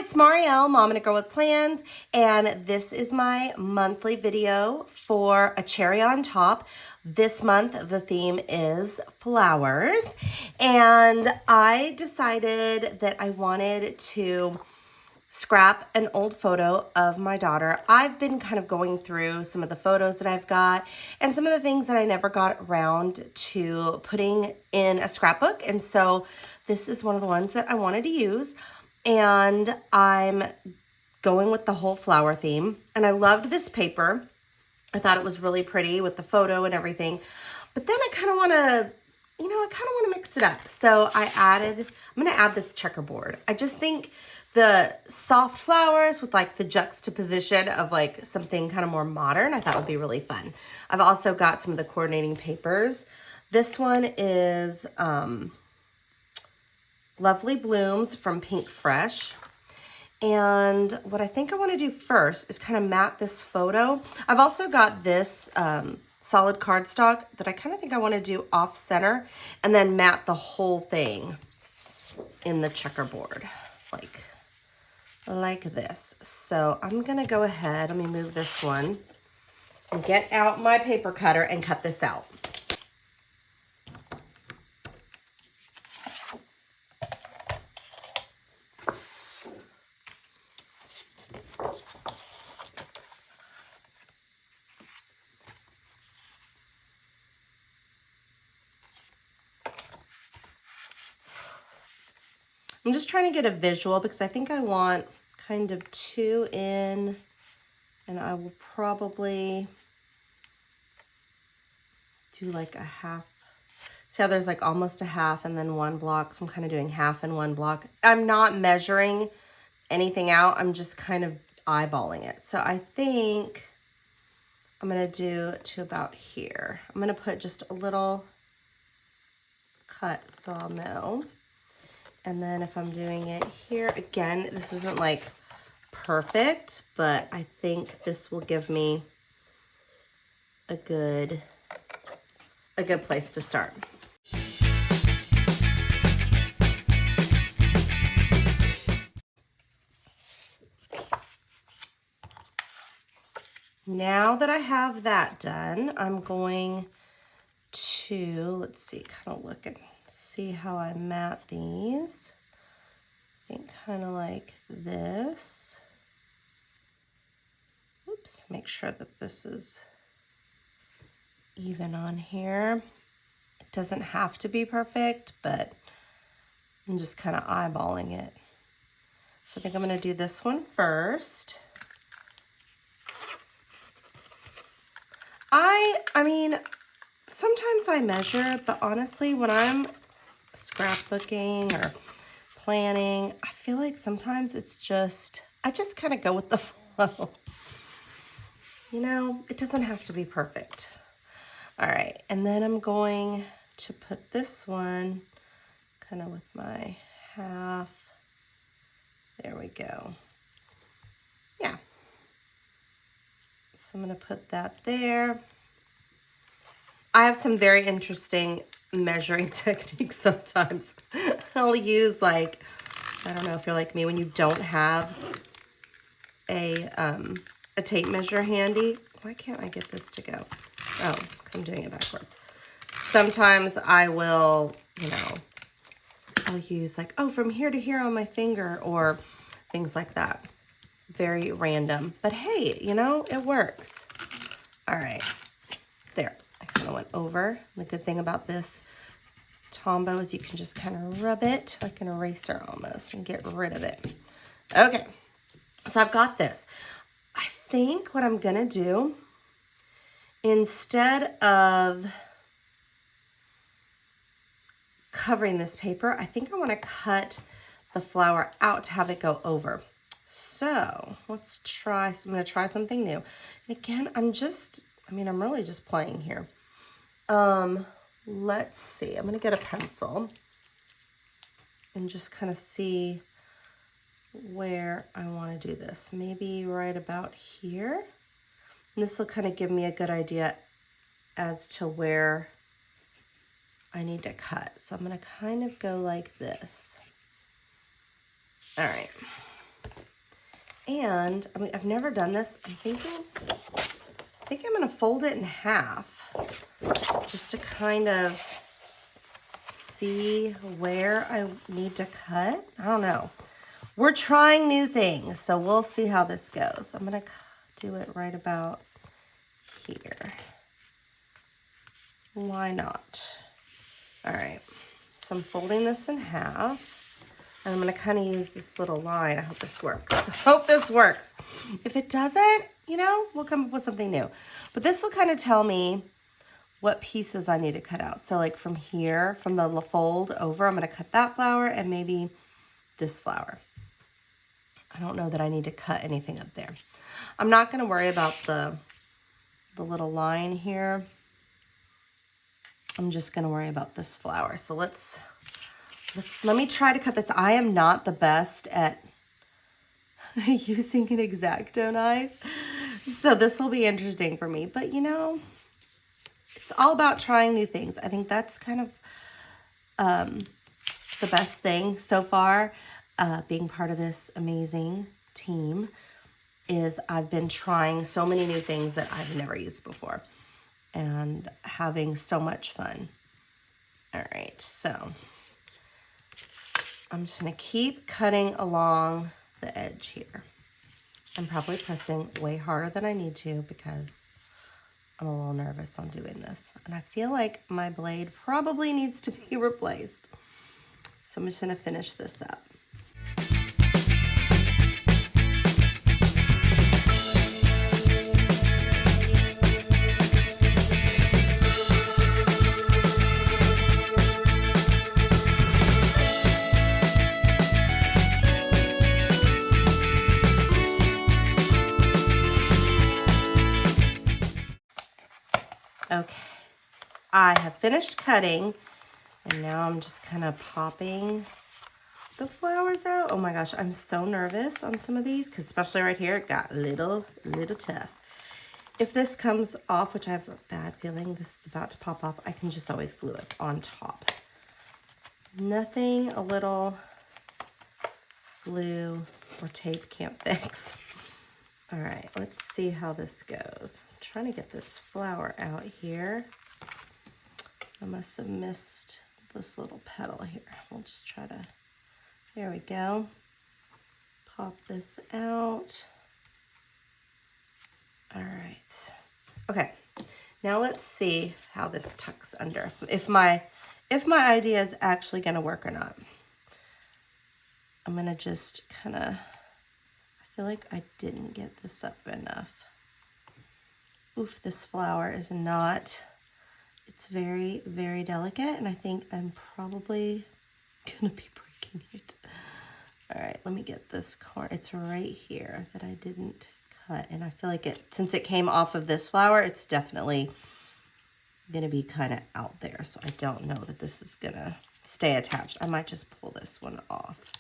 it's Marielle, Mom and a Girl with Plans, and this is my monthly video for a cherry on top. This month, the theme is flowers, and I decided that I wanted to scrap an old photo of my daughter. I've been kind of going through some of the photos that I've got and some of the things that I never got around to putting in a scrapbook, and so this is one of the ones that I wanted to use. And I'm going with the whole flower theme. And I loved this paper. I thought it was really pretty with the photo and everything. But then I kind of want to, mix it up. So I'm going to add this checkerboard. I just think the soft flowers with like the juxtaposition of like something kind of more modern, I thought would be really fun. I've also got some of the coordinating papers. This one is, Lovely Blooms from Pink Fresh. And what I think I want to do first is kind of mat this photo. I've also got this solid cardstock that I kind of think I want to do off center and then mat the whole thing in the checkerboard like this. So I'm going to go ahead, let me move this one and get out my paper cutter and cut this out. I'm just trying to get a visual because I think I want kind of two in, and I will probably do like a half. See how there's like almost a half and then one block. So I'm kind of doing half and one block. I'm not measuring anything out. I'm just kind of eyeballing it. So I think I'm going to do to about here. I'm going to put just a little cut so I'll know. And then if I'm doing it here, again, this isn't like perfect, but I think this will give me a good place to start. Now that I have that done, I'm going to, let's see, kind of look and see how I mat these. I think kind of like this. Oops, make sure that this is even on here. It doesn't have to be perfect, but I'm just kind of eyeballing it. So I think I'm going to do this one first. I mean, sometimes I measure, but honestly, when I'm scrapbooking or planning, I feel like sometimes it's just, I just kind of go with the flow. You know, it doesn't have to be perfect. All right, and then I'm going to put this one kind of with my half. There we go. Yeah. So I'm going to put that there. I have some very interesting measuring techniques sometimes. I'll use like, I don't know if you're like me, when you don't have a tape measure handy. Why can't I get this to go? Oh, because I'm doing it backwards. Sometimes I will, I'll use like, oh, from here to here on my finger or things like that. Very random, but hey, it works. All right, there. I kind of went over. The good thing about this Tombow is you can just kind of rub it like an eraser almost and get rid of it. Okay, so I've got this. I think what I'm gonna do, instead of covering this paper, I think I want to cut the flower out to have it go over. So let's try, I'm going to try something new. And again, I'm really just playing here. Let's see, I'm going to get a pencil and just kind of see where I want to do this. Maybe right about here. And this will kind of give me a good idea as to where I need to cut. So I'm going to kind of go like this. All right. And I mean, I've never done this. I think I'm gonna fold it in half just to kind of see where I need to cut. I don't know. We're trying new things, so we'll see how this goes. I'm gonna do it right about here. Why not? All right, so I'm folding this in half. And I'm gonna kind of use this little line. I hope this works. I hope this works. If it doesn't, you know, we'll come up with something new. But this will kind of tell me what pieces I need to cut out. So like from here, from the fold over, I'm gonna cut that flower and maybe this flower. I don't know that I need to cut anything up there. I'm not gonna worry about the little line here. I'm just gonna worry about this flower. So let me try to cut this. I am not the best at using an exacto knife, so this will be interesting for me. But you know, it's all about trying new things. I think that's kind of the best thing so far, being part of this amazing team, is I've been trying so many new things that I've never used before and having so much fun. All right, so I'm just gonna keep cutting along the edge here. I'm probably pressing way harder than I need to because I'm a little nervous on doing this. And I feel like my blade probably needs to be replaced. So I'm just gonna finish this up. Okay, I have finished cutting and now I'm just kind of popping the flowers out. Oh my gosh, I'm so nervous on some of these because especially right here, it got a little tough. If this comes off, which I have a bad feeling this is about to pop off, I can just always glue it on top. Nothing a little glue or tape can't fix. All right, let's see how this goes. I'm trying to get this flower out here. I must have missed this little petal here. We'll just try to, there we go. Pop this out. All right. Okay, now let's see how this tucks under. If my idea is actually gonna work or not. I'm gonna just kind of, I feel like I didn't get this up enough. Oof, this flower is not, it's very, very delicate, and I think I'm probably gonna be breaking it. All right, let me get this corner. It's right here that I didn't cut, and I feel like it, since it came off of this flower, it's definitely gonna be kind of out there, so I don't know that this is gonna stay attached. I might just pull this one off.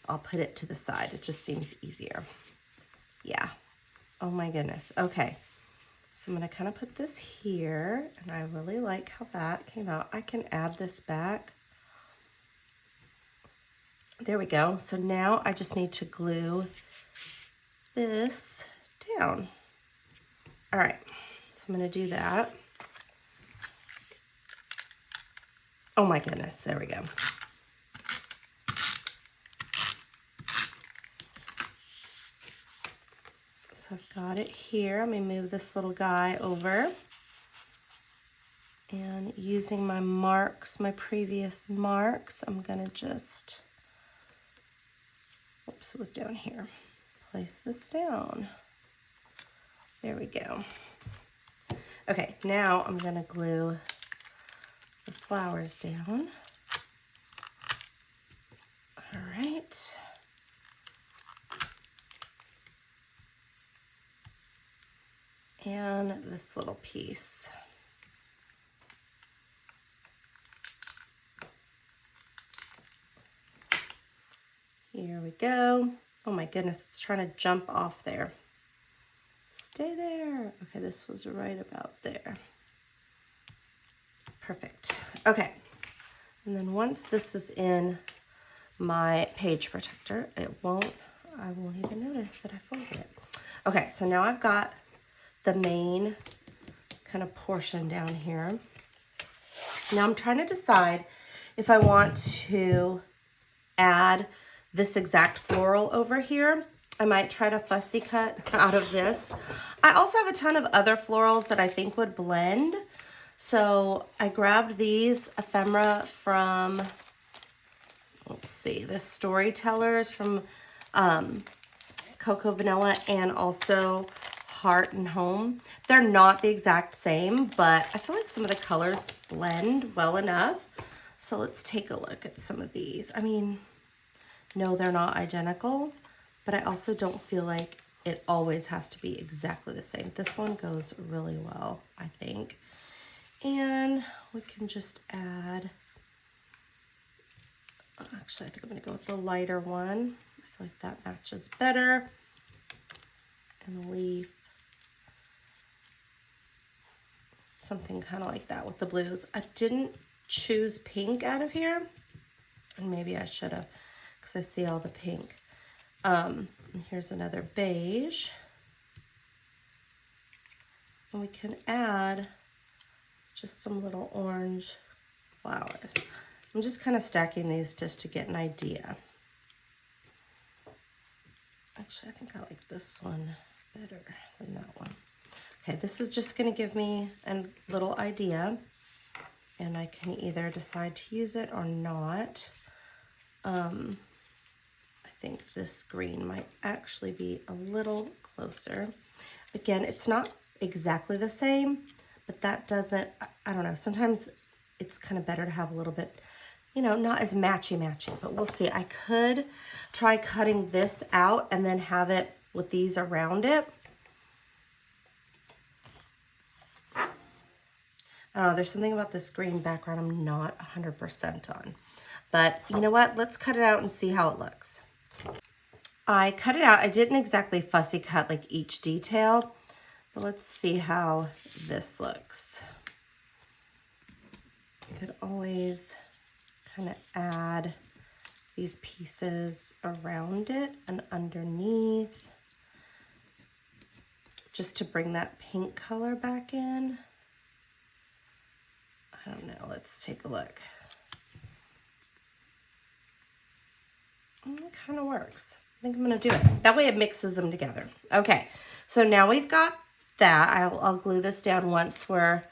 I'll put it to the side. It just seems easier. Yeah. Oh my goodness. Okay. So I'm going to kind of put this here, and I really like how that came out. I can add this back. There we go. So now I just need to glue this down. All right. So I'm going to do that. Oh my goodness. There we go. So I've got it here. Let me move this little guy over. And using my marks, my previous marks, I'm gonna just, whoops, it was down here. Place this down. There we go. Okay, now I'm gonna glue the flowers down. All right. And this little piece. Here we go. Oh my goodness, it's trying to jump off there. Stay there. Okay, this was right about there. Perfect. Okay, and then once this is in my page protector, it won't, I won't even notice that I folded it. Okay, so now I've got the main kind of portion down here. Now I'm trying to decide if I want to add this exact floral over here. I might try to fussy cut out of this. I also have a ton of other florals that I think would blend. So I grabbed these ephemera from, let's see, the Storytellers from Cocoa Vanilla and also Heart and Home. They're not the exact same, but I feel like some of the colors blend well enough. So let's take a look at some of these. I mean, no, they're not identical, but I also don't feel like it always has to be exactly the same. This one goes really well, I think. And we can just add, actually, I think I'm gonna go with the lighter one. I feel like that matches better. And the leaf. Something kind of like that with the blues. I didn't choose pink out of here, and maybe I should have, because I see all the pink. And here's another beige. And we can add just some little orange flowers. I'm just kind of stacking these just to get an idea. Actually, I think I like this one better than that one. Okay, this is just going to give me a little idea, and I can either decide to use it or not. I think this green might actually be a little closer. Again, it's not exactly the same, but that doesn't, I don't know, sometimes it's kind of better to have a little bit, you know, not as matchy-matchy, but we'll see. I could try cutting this out and then have it with these around it. I don't know, there's something about this green background I'm not 100% on. But you know what? Let's cut it out and see how it looks. I cut it out. I didn't exactly fussy cut like each detail, but let's see how this looks. I could always kind of add these pieces around it and underneath just to bring that pink color back in. I don't know, let's take a look. It kind of works. I think I'm gonna do it. That way it mixes them together. Okay, so now we've got that. I'll glue this down once we're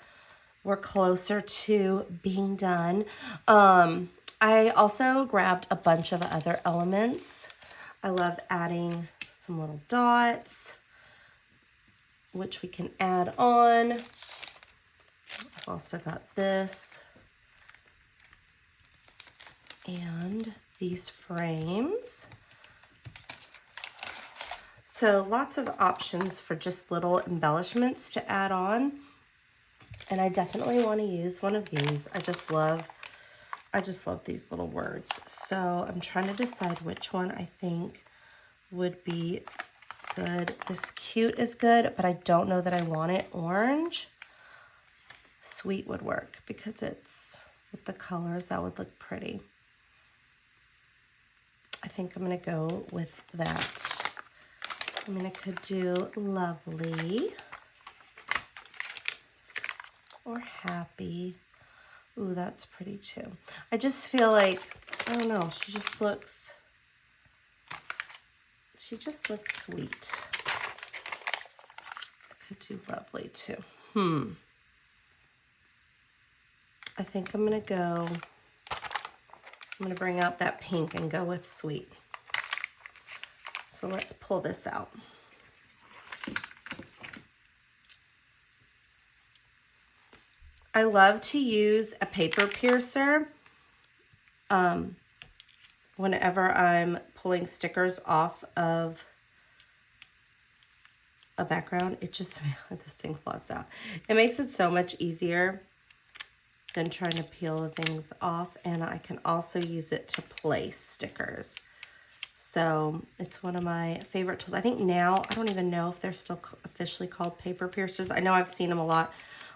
closer to being done. I also grabbed a bunch of other elements. I love adding some little dots, which we can add on. I've also got this and these frames. So lots of options for just little embellishments to add on. And I definitely want to use one of these. I just love these little words. So I'm trying to decide which one I think would be good. This cute is good, but I don't know that I want it orange. Sweet would work because it's with the colors, that would look pretty. I think I'm gonna go with that. I mean, I could do lovely or happy. Ooh, that's pretty too. I just feel like, I don't know, she just looks sweet. I could do lovely too. I think I'm gonna bring out that pink and go with sweet. So let's pull this out. I love to use a paper piercer whenever I'm pulling stickers off of a background. It just, this thing flops out. It makes it so much easier than trying to peel the things off, and I can also use it to place stickers. So it's one of my favorite tools. I think now, I don't even know if they're still officially called paper piercers. I know I've seen them a lot,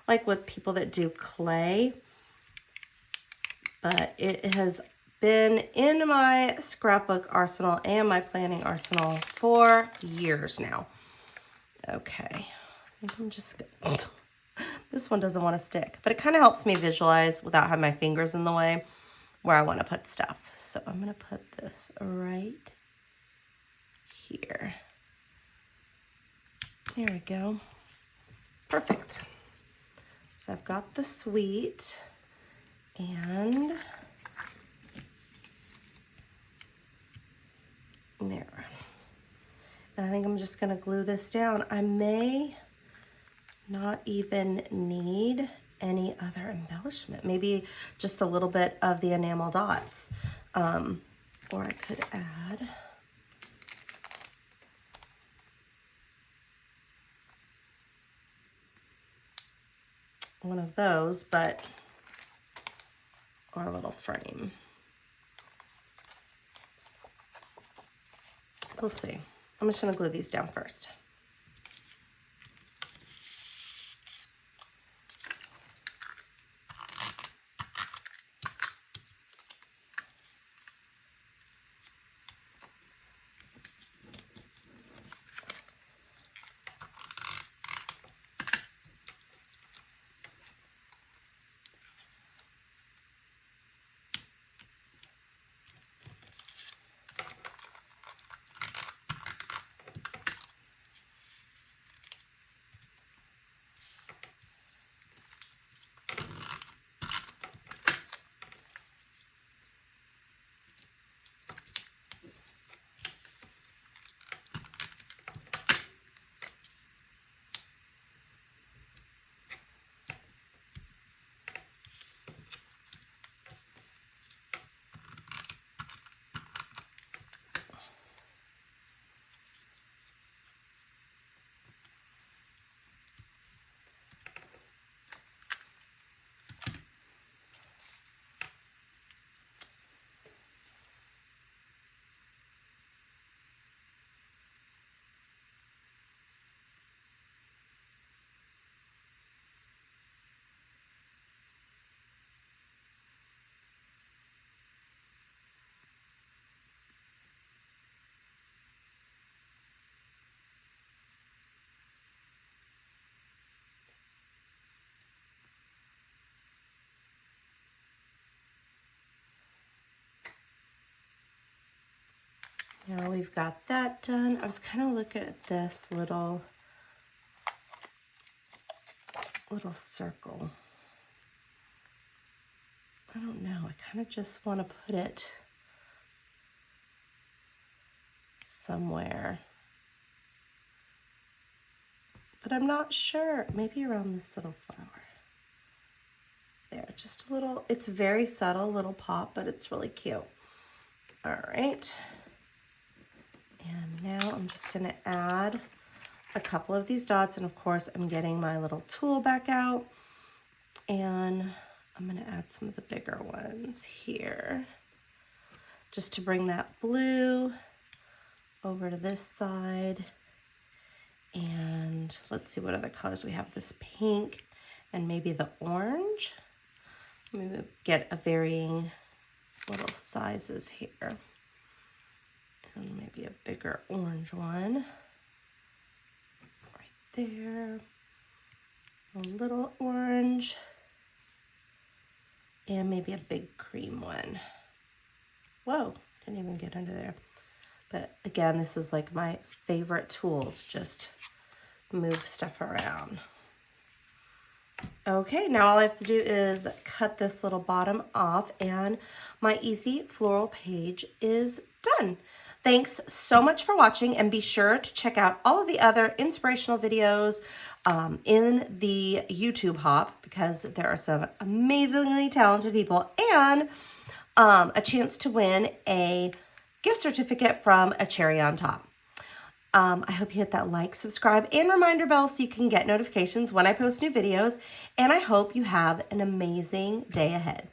like with people that do clay, but it has been in my scrapbook arsenal and my planning arsenal for years now. Okay, I think I'm just gonna, this one doesn't want to stick, but it kind of helps me visualize without having my fingers in the way where I want to put stuff. So I'm going to put this right here. There we go. Perfect. So I've got the sweet, and there. And I think I'm just going to glue this down. I may not even need any other embellishment. Maybe just a little bit of the enamel dots. Or I could add one of those, but, or a little frame. We'll see. I'm just gonna glue these down first. Now we've got that done. I was kind of looking at this little circle. I don't know. I kind of just want to put it somewhere, but I'm not sure. Maybe around this little flower. There, just a little, it's very subtle, little pop, but it's really cute. All right. And now I'm just gonna add a couple of these dots, and of course I'm getting my little tool back out, and I'm gonna add some of the bigger ones here, just to bring that blue over to this side. And let's see what other colors we have. This pink and maybe the orange. Maybe get a varying little sizes here. And maybe a bigger orange one right there, a little orange, and maybe a big cream one. Whoa, didn't even get under there. But again, this is like my favorite tool to just move stuff around. Okay, now all I have to do is cut this little bottom off, and my easy floral page is done. Thanks so much for watching, and be sure to check out all of the other inspirational videos in the YouTube hop, because there are some amazingly talented people, and a chance to win a gift certificate from A Cherry on Top. I hope you hit that like, subscribe, and reminder bell so you can get notifications when I post new videos, and I hope you have an amazing day ahead.